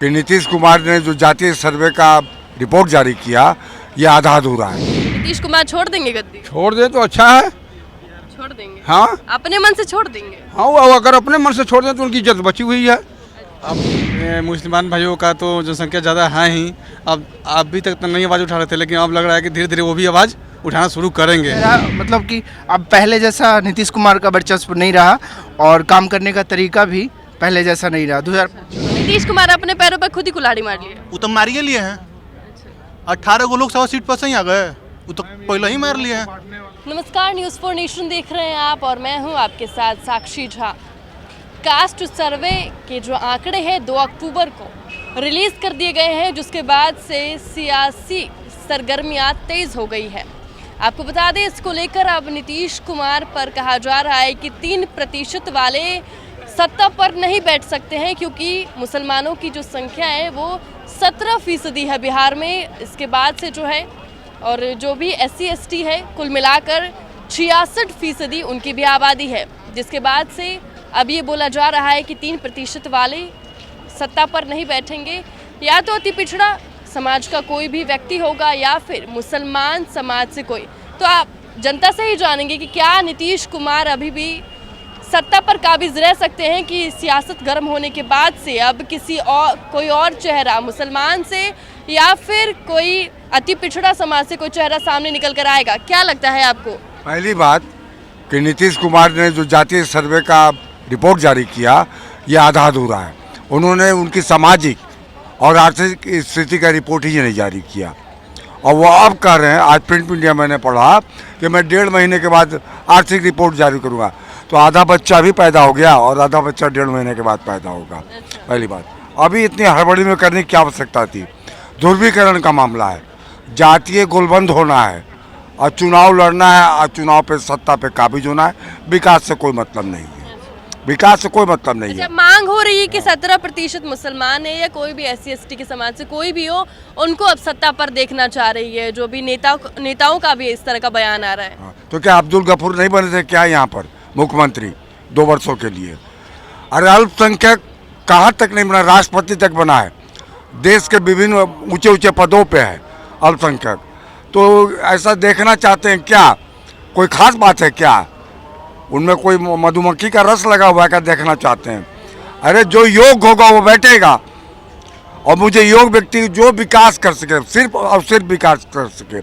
कि नीतीश कुमार ने जो जातीय सर्वे का रिपोर्ट जारी किया ये आधा अधूरा है। नीतीश कुमार छोड़ देंगे गद्दी? छोड़ दे तो अच्छा है। छोड़ देंगे? हाँ अपने मन से छोड़ देंगे? हाँ, वो अगर अपने मन से छोड़ दें तो उनकी इज्जत बची हुई है। अब मुसलमान भाइयों का तो जनसंख्या ज़्यादा है ही। अब अभी तक तो नहीं आवाज़ उठा रहे थे, लेकिन अब लग रहा है कि धीरे धीरे वो भी आवाज़ उठाना शुरू करेंगे। मतलब कि अब पहले जैसा नीतीश कुमार का वर्चस्व नहीं रहा और काम करने का तरीका भी पहले जैसा नहीं रहा। 2000 नीतीश कुमार अपने पैरों पर खुद ही कुल्हाड़ी मार लिए? वो तो मारिए लिए हैं। 18 को लोकसभा सीट पर से ही आ गए, वो तो पहले ही मार लिए हैं। नमस्कार, न्यूज़ फॉर नेशन देख रहे हैं आप और मैं हूं आपके साथ साक्षी झा। कास्ट सर्वे के जो आंकड़े हैं 2 अक्टूबर को रिलीज़ कर दिए गए हैं, जिसके बाद से सियासी सरगर्मियां तेज़ हो गई है। आपको बता दें, इसको लेकर अब नीतीश कुमार पर कहा जा रहा है कि 3% वाले सत्ता पर नहीं बैठ सकते हैं, क्योंकि मुसलमानों की जो संख्या है वो 17% है बिहार में। इसके बाद से जो है और जो भी SC ST है, कुल मिलाकर 66% उनकी भी आबादी है, जिसके बाद से अब ये बोला जा रहा है कि 3% वाले सत्ता पर नहीं बैठेंगे। या तो अति पिछड़ा समाज का कोई भी व्यक्ति होगा या फिर मुसलमान समाज से कोई। तो आप जनता से ही जानेंगे कि क्या नीतीश कुमार अभी भी सत्ता पर काबिज रह सकते हैं, कि सियासत गर्म होने के बाद से अब कोई और चेहरा मुसलमान से या फिर कोई अति पिछड़ा समाज से कोई चेहरा सामने निकल कर आएगा। क्या लगता है आपको? पहली बात कि नीतीश कुमार ने जो जातीय सर्वे का रिपोर्ट जारी किया ये आधा अधूरा है। उन्होंने उनकी सामाजिक और आर्थिक स्थिति का रिपोर्ट ही नहीं जारी किया, और वो अब कह रहे हैं, आज प्रिंट मीडिया मैंने पढ़ा कि मैं 1.5 महीने के बाद आर्थिक रिपोर्ट जारी करूँगा। तो आधा बच्चा भी पैदा हो गया और आधा बच्चा 1.5 महीने के बाद पैदा होगा। पहली बात, अभी इतनी हड़बड़ी में करने की क्या आवश्यकता थी? ध्रुवीकरण का मामला है, जातीय गोलबंद होना है और चुनाव लड़ना है और चुनाव पे सत्ता पे काबिज होना है। विकास से कोई मतलब नहीं है, विकास से कोई मतलब नहीं है। मांग हो रही है कि 17% मुसलमान है या कोई भी SC ST के समाज से कोई भी हो, उनको अब सत्ता पर देखना चाह रही है। जो भी नेताओं का भी इस तरह का बयान आ रहा है। तो क्या अब्दुल गफूर नहीं बने थे क्या यहाँ पर मुख्यमंत्री 2 वर्षों के लिए? अरे अल्पसंख्यक कहाँ तक नहीं बना, राष्ट्रपति तक बना है, देश के विभिन्न ऊंचे ऊंचे पदों पे है अल्पसंख्यक। तो ऐसा देखना चाहते हैं क्या? कोई खास बात है क्या? उनमें कोई मधुमक्खी का रस लगा हुआ है क्या देखना चाहते हैं? अरे जो योग्य होगा वो बैठेगा, और मुझे योग्य व्यक्ति जो विकास कर सके, सिर्फ और सिर्फ विकास कर सके।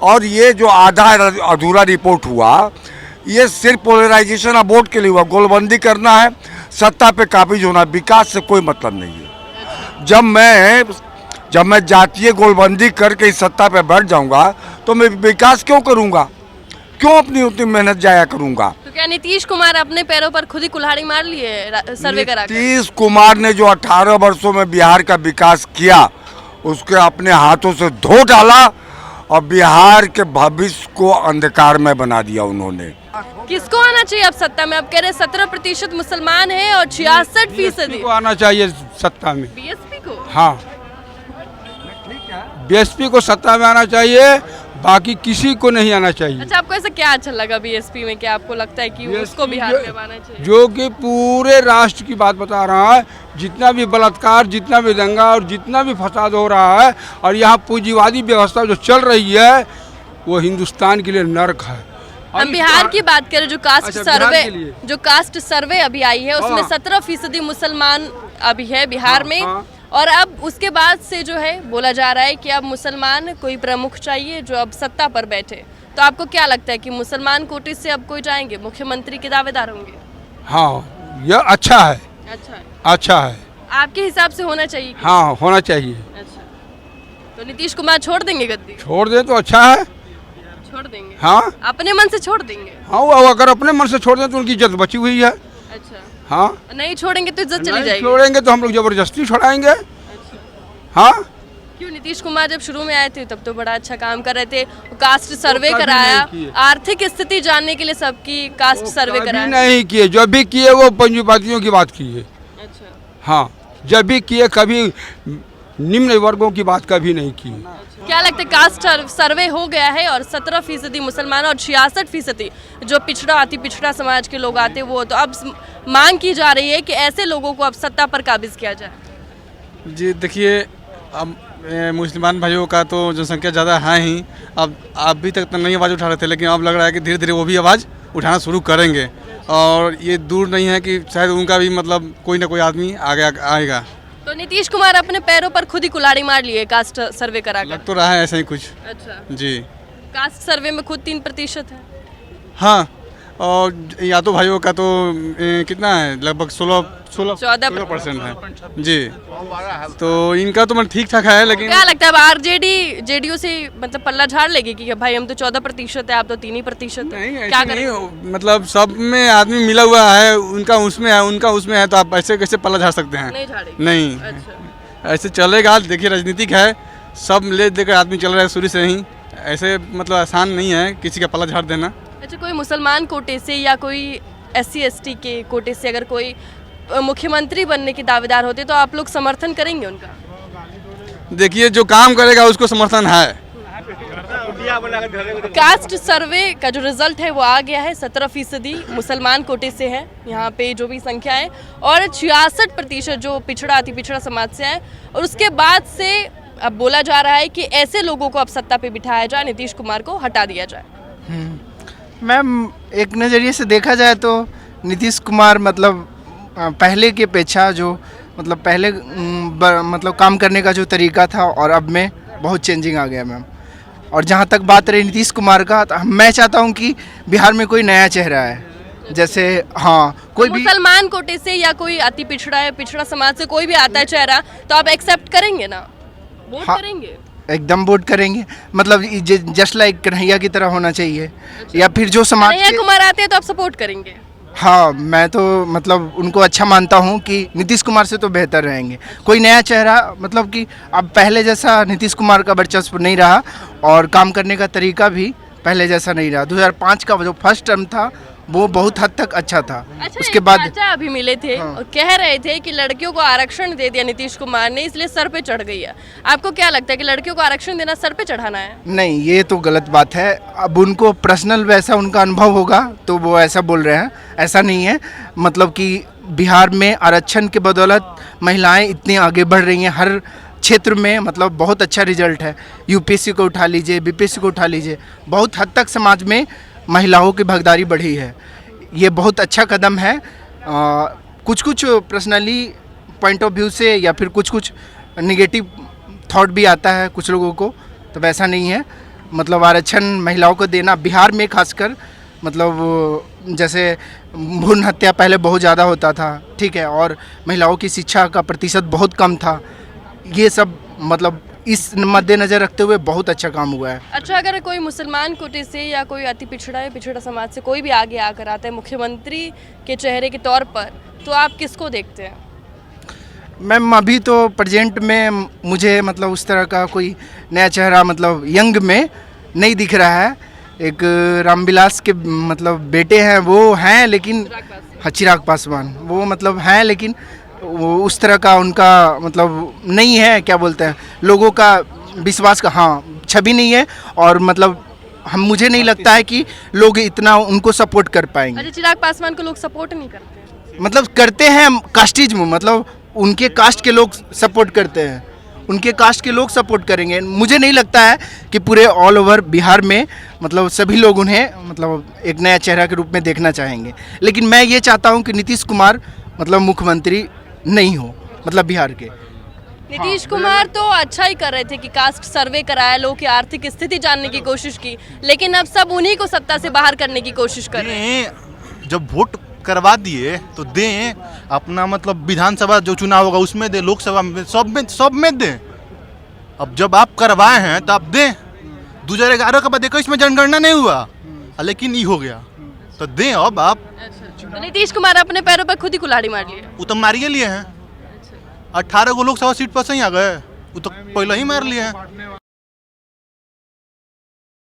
और ये जो आधा अधूरा रिपोर्ट हुआ ये सिर्फ पोलराइजेशन ऑफ वोट के लिए हुआ। गोलबंदी करना है, सत्ता पे काबिज होना, विकास से कोई मतलब नहीं है। जब मैं जातीय गोलबंदी करके इस सत्ता पे बैठ जाऊंगा तो मैं विकास क्यों करूंगा? क्यों अपनी उतनी मेहनत जाया करूंगा? तो क्या नीतीश कुमार अपने पैरों पर खुद ही कुल्हाड़ी मार लिए सर्वे करा? नीतीश कुमार ने जो 18 वर्षों में बिहार का विकास किया उसके अपने हाथों से धो डाला और बिहार के भविष्य को अंधकार में बना दिया उन्होंने। किसको आना चाहिए अब सत्ता में? अब कह रहे 17% मुसलमान है और 66% को आना चाहिए सत्ता में। BSP को? हाँ, BSP को सत्ता में आना चाहिए, बाकी किसी को नहीं आना चाहिए। अच्छा, आपको ऐसा क्या अच्छा लगा BSP में? क्या आपको लगता है कि उसको बिहार में आना चाहिए? जो कि पूरे राष्ट्र की बात बता रहा है, जितना भी बलात्कार, जितना भी दंगा और जितना भी फसाद हो रहा है और यहाँ पूंजीवादी व्यवस्था जो चल रही है वो हिंदुस्तान के लिए नर्क है। हम बिहार की बात करें, जो कास्ट सर्वे अभी आई है उसमें 17% मुसलमान अभी है बिहार में। और अब उसके बाद से जो है बोला जा रहा है कि अब मुसलमान कोई प्रमुख चाहिए जो अब सत्ता पर बैठे। तो आपको क्या लगता है कि मुसलमान कोटे से अब कोई जाएंगे, मुख्यमंत्री के दावेदार होंगे? हाँ, यह अच्छा है। अच्छा है आपके हिसाब से होना चाहिए? हाँ, होना चाहिए। अच्छा, तो नीतीश कुमार छोड़ देंगे गद्दी? छोड़ दे तो अच्छा है। छोड़ देंगे? हाँ, अपने मन से छोड़ देंगे? हाँ, वो अगर अपने मन से छोड़ दें तो उनकी इज्जत बची हुई है। अच्छा, हाँ, नहीं छोड़ेंगे तो इज्जत चली जाएगी? छोड़ेंगे तो हम लोग जबरदस्ती छोड़ाएंगे। अच्छा। हाँ, क्यों? नीतीश कुमार जब शुरू में आए थे तब तो बड़ा अच्छा काम कर रहे थे, कास्ट सर्वे कराया, आर्थिक स्थिति जानने के लिए सबकी कास्ट सर्वे कराया। नहीं किए, जब भी किए वो पंजीपातियों की बात की है। अच्छा। हाँ, जब भी किए कभी निम्न वर्गों की बात कभी नहीं की। क्या लगता है, कास्ट सर्वे हो गया है और 17% मुसलमान और 66% जो पिछड़ा अति पिछड़ा समाज के लोग आते वो, तो अब मांग की जा रही है कि ऐसे लोगों को अब सत्ता पर काबिज किया जाए? जी देखिए, अब मुसलमान भाइयों का तो जनसंख्या ज़्यादा है ही। अब अभी तक तो नहीं आवाज़ उठा रहे थे, लेकिन अब लग रहा है कि धीरे धीरे वो भी आवाज़ उठाना शुरू करेंगे। और ये दूर नहीं है कि शायद उनका भी मतलब कोई ना कोई आदमी आगे आएगा। तो नीतीश कुमार अपने पैरों पर खुद ही कुल्हाड़ी मार लिए कास्ट सर्वे कराकर। लग तो रहा है ऐसा ही कुछ। अच्छा, जी कास्ट सर्वे में खुद 3% है। हाँ, और यादव भाइयों का तो कितना है, लगभग 14% है जी। तो इनका तो मतलब ठीक ठाक है, लेकिन क्या लगता है अब आरजेडी जेडीयू से मतलब पल्ला झाड़ लेगी कि भाई हम तो 14% है, आप तो 3% नहीं है, ऐसे क्या नहीं, करें? मतलब सब में आदमी मिला हुआ है, उनका उसमें है, तो आप ऐसे कैसे पल्ला झाड़ सकते हैं? नहीं झाड़ेगी। नहीं, अच्छा, ऐसे चलेगा। देखिए राजनीतिक है, सब ले देकर आदमी चल रहा है शुरू से ही। ऐसे मतलब आसान नहीं है किसी का पल्ला झाड़ देना। अच्छा, कोई मुसलमान कोटे से या कोई SC ST के कोटे से अगर कोई मुख्यमंत्री बनने के दावेदार होते तो आप लोग समर्थन करेंगे उनका? देखिए, जो काम करेगा उसको समर्थन है। कास्ट सर्वे का जो रिजल्ट है वो आ गया है। 17% मुसलमान कोटे से है यहाँ पे जो भी संख्या है, और 66% जो पिछड़ा अति पिछड़ा समाज से है। और उसके बाद से अब बोला जा रहा है कि ऐसे लोगों को अब सत्ता पे बिठाया जाए, नीतीश कुमार को हटा दिया जाए। मैम, एक नज़रिए से देखा जाए तो नीतीश कुमार मतलब पहले की अपेक्षा जो मतलब पहले मतलब काम करने का जो तरीका था और अब में बहुत चेंजिंग आ गया मैम। और जहाँ तक बात रही नीतीश कुमार का, तो मैं चाहता हूँ कि बिहार में कोई नया चेहरा है, जैसे हाँ कोई भी मुसलमान कोटे से या कोई अति पिछड़ा है, पिछड़ा समाज से कोई भी आता है चेहरा, तो आप एक्सेप्ट करेंगे ना, वोट हाँ, करेंगे? एकदम वोट करेंगे। मतलब जस्ट लाइक कन्हैया की तरह होना चाहिए। या फिर जो समाज कन्हैया के कुमार आते हैं तो आप सपोर्ट करेंगे? हाँ, मैं तो मतलब उनको अच्छा मानता हूँ कि नीतीश कुमार से तो बेहतर रहेंगे। कोई नया चेहरा, मतलब कि अब पहले जैसा नीतीश कुमार का वर्चस्व नहीं रहा और काम करने का तरीका भी पहले जैसा नहीं रहा। 2005 का जो फर्स्ट टर्म था वो बहुत हद तक अच्छा था। अच्छा, उसके एक बाद चाचा अभी मिले थे और कह रहे थे कि लड़कियों को आरक्षण दे दिया नीतीश कुमार ने, इसलिए सर पे चढ़ गई है। आपको क्या लगता है कि लड़कियों को आरक्षण देना सर पे चढ़ाना है? नहीं, ये तो गलत बात है। अब उनको पर्सनल वैसा उनका अनुभव होगा तो वो ऐसा बोल रहे हैं, ऐसा नहीं है। मतलब कि बिहार में आरक्षण के बदौलत महिलाएं इतनी आगे बढ़ रही हैं हर क्षेत्र में, मतलब बहुत अच्छा रिजल्ट है। UPSC को उठा लीजिए, BPSC को उठा लीजिए, बहुत हद तक समाज में महिलाओं की भागीदारी बढ़ी है। ये बहुत अच्छा कदम है। कुछ कुछ पर्सनली पॉइंट ऑफ व्यू से या फिर कुछ कुछ निगेटिव थॉट भी आता है कुछ लोगों को, तो वैसा नहीं है। मतलब आरक्षण महिलाओं को देना बिहार में खासकर, मतलब जैसे भ्रूण हत्या पहले बहुत ज़्यादा होता था, ठीक है, और महिलाओं की शिक्षा का प्रतिशत बहुत कम था। ये सब मतलब इस मद्देनज़र रखते हुए बहुत अच्छा काम हुआ है। अच्छा, अगर कोई मुसलमान कोटे से या कोई अति पिछड़ा है, पिछड़ा समाज से कोई भी आगे आकर आता है मुख्यमंत्री के चेहरे के तौर पर, तो आप किसको देखते हैं? मैम, अभी तो प्रेजेंट में मुझे मतलब उस तरह का कोई नया चेहरा मतलब यंग में नहीं दिख रहा है। एक रामविलास के मतलब बेटे हैं, वो हैं, लेकिन चिराग पासवान वो मतलब हैं, लेकिन वो उस तरह का उनका मतलब नहीं है, क्या बोलते हैं, लोगों का विश्वास का हाँ छवि नहीं है। और मतलब मुझे नहीं लगता है कि लोग इतना उनको सपोर्ट कर पाएंगे। अच्छा, चिराग पासवान को लोग सपोर्ट नहीं करते? मतलब करते हैं कास्टिज्म, मतलब उनके कास्ट के लोग सपोर्ट करते हैं, उनके कास्ट के लोग सपोर्ट करेंगे। मुझे नहीं लगता है कि पूरे ऑल ओवर बिहार में मतलब सभी लोग उन्हें मतलब एक नया चेहरा के रूप में देखना चाहेंगे। लेकिन मैं ये चाहता हूँ कि नीतीश कुमार मतलब मुख्यमंत्री नहीं हो, मतलब बिहार के। नीतीश कुमार तो अच्छा ही कर रहे थे कि कास्ट सर्वे कराया, लोगों की आर्थिक स्थिति जानने की कोशिश की, लेकिन अब सब उन्हीं को सत्ता से बाहर करने की कोशिश कर रहे हैं। जब वोट करवा दिए तो दें अपना, मतलब विधानसभा जो चुनाव होगा उसमें दें, लोकसभा में, सब में दें। अब जब आप करवाए हैं तो आप दें। 2011 के बाद 21 में जनगणना नहीं हुआ, लेकिन ये हो गया तो दें अब आप। तो नीतीश कुमार अपने पैरों पर खुद ही कुल्हाड़ी मार लिए? वो तो मारिए लिए हैं। 18 को लोकसभा सीट पर से ही आ गए, वो तो पहले ही मार लिए हैं।